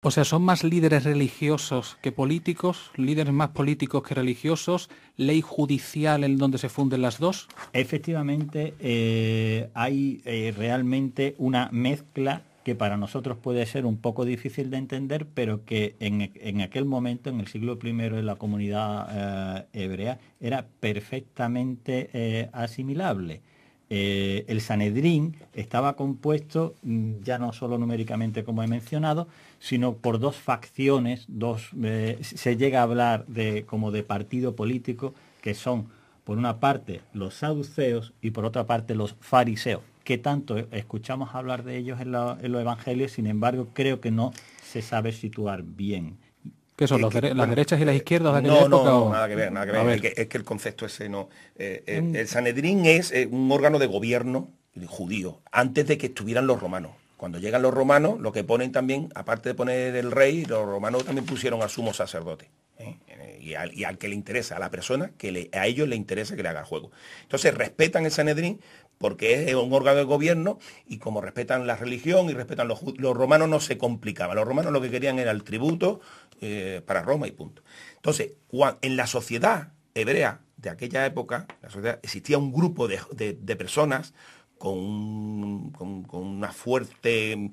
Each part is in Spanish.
O sea, son más líderes religiosos que políticos, líderes más políticos que religiosos, ley judicial en donde se funden las dos. Efectivamente, hay realmente una mezcla que para nosotros puede ser un poco difícil de entender, pero que en aquel momento, en el siglo I de la comunidad hebrea, era perfectamente asimilable. El Sanedrín estaba compuesto ya no solo numéricamente como he mencionado, sino por dos facciones, se llega a hablar como de partido político, que son por una parte los saduceos y por otra parte los fariseos, que tanto escuchamos hablar de ellos en los evangelios, sin embargo creo que no se sabe situar bien. ¿Qué son las derechas y las izquierdas de aquella época? No, nada que ver, nada que ver. Es que el concepto ese no. El Sanedrín es un órgano de gobierno judío, antes de que estuvieran los romanos. Cuando llegan los romanos, lo que ponen también, aparte de poner el rey, los romanos también pusieron a sumo sacerdote. Y al que le interesa, a la persona, a ellos le interesa que le haga el juego. Entonces respetan el Sanedrín porque es un órgano de gobierno, y como respetan la religión y respetan los romanos, no se complicaban. Los romanos lo que querían era el tributo para Roma y punto. Entonces, en la sociedad hebrea de aquella época, existía un grupo de personas con una fuerte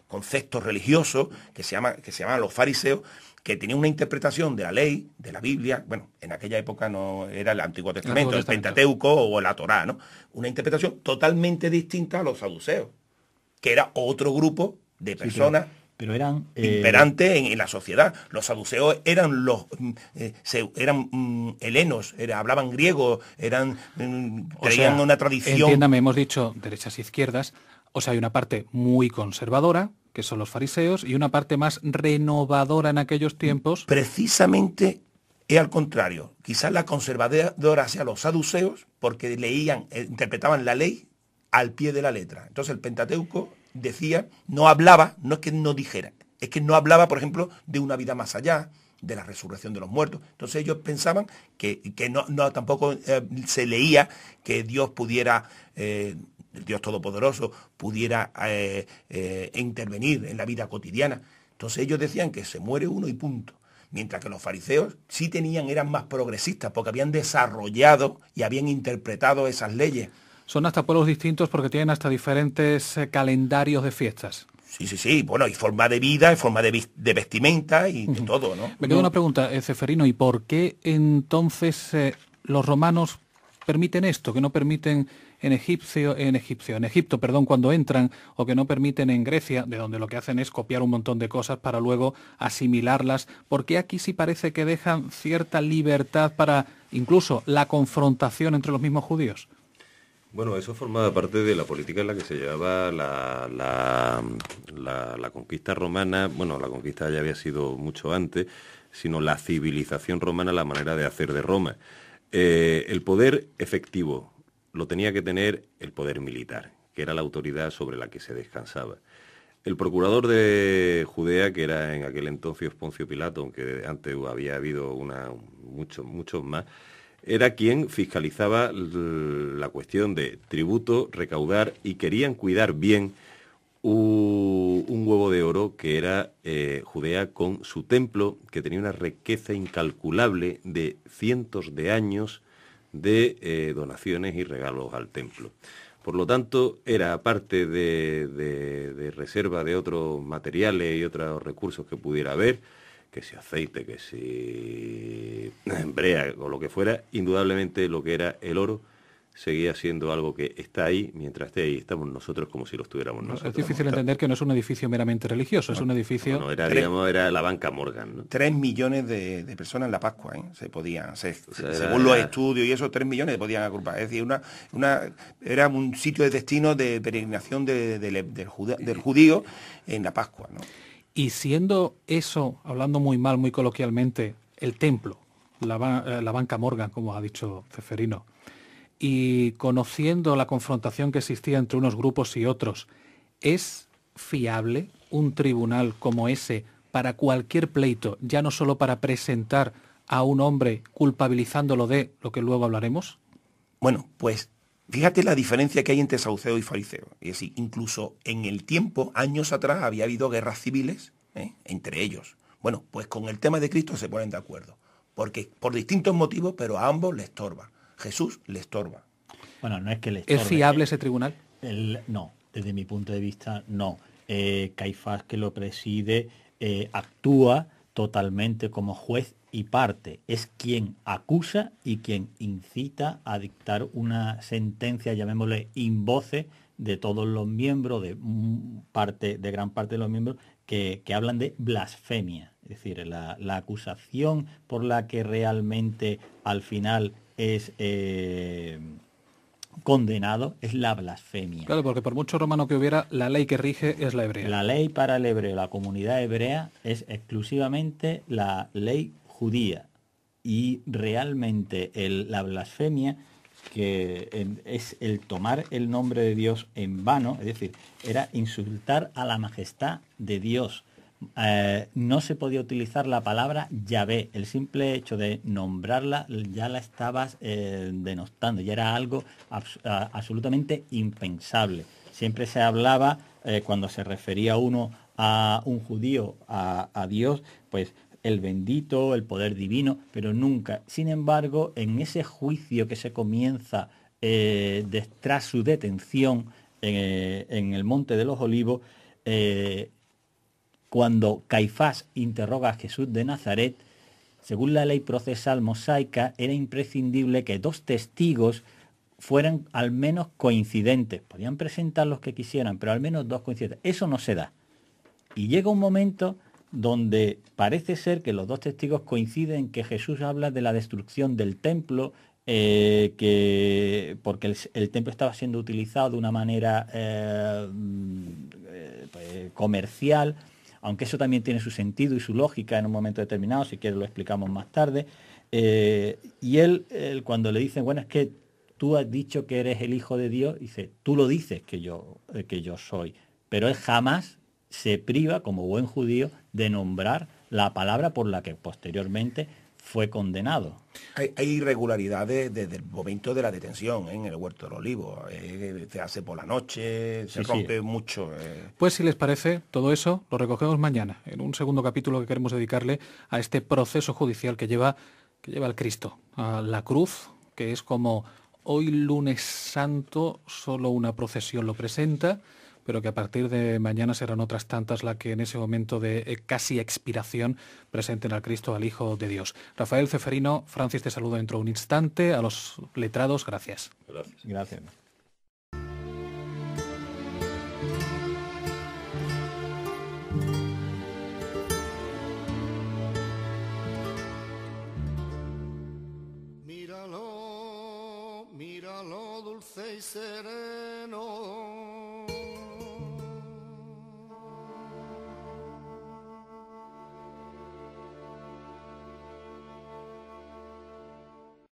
concepto religioso que se llaman los fariseos, que tenían una interpretación de la ley, de la Biblia. Bueno, en aquella época no era el Antiguo Testamento, el Pentateuco o la Torá, ¿no? Una interpretación totalmente distinta a los saduceos, que era otro grupo de personas. Sí, pero eran imperantes en la sociedad. Los saduceos eran helenos, hablaban griego, creían una tradición. Entiéndame, hemos dicho derechas e izquierdas, o sea, hay una parte muy conservadora, que son los fariseos, y una parte más renovadora en aquellos tiempos. Precisamente es al contrario. Quizás la conservadora sea los saduceos, porque interpretaban la ley al pie de la letra. Entonces el Pentateuco decía, no es que no dijera, es que no hablaba, por ejemplo, de una vida más allá, de la resurrección de los muertos. Entonces ellos pensaban que no tampoco se leía que Dios pudiera, el Dios Todopoderoso, pudiera intervenir en la vida cotidiana. Entonces ellos decían que se muere uno y punto. Mientras que los fariseos sí eran más progresistas, porque habían desarrollado y habían interpretado esas leyes. Son hasta pueblos distintos porque tienen hasta diferentes calendarios de fiestas. Sí, bueno, y forma de vida, y forma de vestimenta y de todo, ¿no? Me queda una pregunta, Ceferino, ¿y por qué entonces los romanos permiten esto, que no permiten en Egipto, cuando entran, o que no permiten en Grecia, de donde lo que hacen es copiar un montón de cosas para luego asimilarlas? ¿Por qué aquí sí parece que dejan cierta libertad para incluso la confrontación entre los mismos judíos? Bueno, eso formaba parte de la política en la que se llevaba la conquista romana. Bueno, la conquista ya había sido mucho antes, sino la civilización romana, la manera de hacer de Roma. El poder efectivo lo tenía que tener el poder militar, que era la autoridad sobre la que se descansaba. El procurador de Judea, que era en aquel entonces Poncio Pilato, aunque antes había habido muchos más, era quien fiscalizaba la cuestión de tributo, recaudar, y querían cuidar bien un huevo de oro que era Judea, con su templo, que tenía una riqueza incalculable de cientos de años de donaciones y regalos al templo. Por lo tanto, era, aparte de reserva de otros materiales y otros recursos que pudiera haber, que si aceite, que si brea o lo que fuera, indudablemente lo que era el oro seguía siendo algo que está ahí. Mientras esté ahí, estamos nosotros como si lo estuviéramos nosotros. Es difícil entender que no es un edificio meramente religioso, es un edificio... No, era la banca Morgan, ¿no? 3 millones de personas en la Pascua, según los estudios y eso, 3 millones podían agrupar. Es decir, era un sitio de destino de peregrinación del judío en la Pascua, ¿no? Y siendo eso, hablando muy mal, muy coloquialmente, el templo, la banca Morgan, como ha dicho Ceferino, y conociendo la confrontación que existía entre unos grupos y otros, ¿es fiable un tribunal como ese para cualquier pleito, ya no solo para presentar a un hombre culpabilizándolo de lo que luego hablaremos? Bueno, pues Fíjate la diferencia que hay entre saduceo y fariseo. Es decir, incluso en el tiempo, años atrás, había habido guerras civiles entre ellos. Bueno, pues con el tema de Cristo se ponen de acuerdo. Porque por distintos motivos, pero a ambos les estorba. Jesús le estorba. Bueno, no es que le estorbe. ¿Es fiable ese tribunal? No, desde mi punto de vista, no. Caifás, que lo preside, actúa totalmente como juez y parte. Es quien acusa y quien incita a dictar una sentencia, llamémosle in voce, de todos los miembros, de gran parte de los miembros, que hablan de blasfemia. Es decir, la acusación por la que realmente al final es condenado es la blasfemia. Claro, porque por mucho romano que hubiera, la ley que rige es la hebrea. La ley para el hebreo, la comunidad hebrea, es exclusivamente la ley judía. Y realmente la blasfemia, que es el tomar el nombre de Dios en vano, es decir, era insultar a la majestad de Dios. No se podía utilizar la palabra Yahvé. El simple hecho de nombrarla ya la estabas denostando, ya era algo absolutamente impensable. Siempre se hablaba, cuando se refería uno a un judío, a Dios, pues el bendito, el poder divino, pero nunca. Sin embargo, en ese juicio que se comienza tras su detención en el Monte de los Olivos, cuando Caifás interroga a Jesús de Nazaret, según la ley procesal mosaica, era imprescindible que dos testigos fueran al menos coincidentes. Podían presentar los que quisieran, pero al menos dos coincidentes. Eso no se da. Y llega un momento donde parece ser que los dos testigos coinciden en que Jesús habla de la destrucción del templo, porque el templo estaba siendo utilizado de una manera comercial, aunque eso también tiene su sentido y su lógica en un momento determinado, si quieres lo explicamos más tarde. Y él, cuando le dicen, bueno, es que tú has dicho que eres el Hijo de Dios, dice, tú lo dices que yo soy, pero él jamás se priva, como buen judío, de nombrar la palabra por la que posteriormente fue condenado. Hay irregularidades desde el momento de la detención en el Huerto del Olivo. Se hace por la noche, se rompe mucho. Pues si les parece, todo eso lo recogemos mañana, en un segundo capítulo que queremos dedicarle a este proceso judicial que lleva al Cristo, a la cruz, que es como hoy lunes santo, solo una procesión lo presenta, pero que a partir de mañana serán otras tantas las que en ese momento de casi expiración presenten al Cristo, al Hijo de Dios. Rafael Ceferino, Francis, te saludo dentro de un instante. A los letrados, gracias. Gracias. Míralo, míralo, dulce y sereno.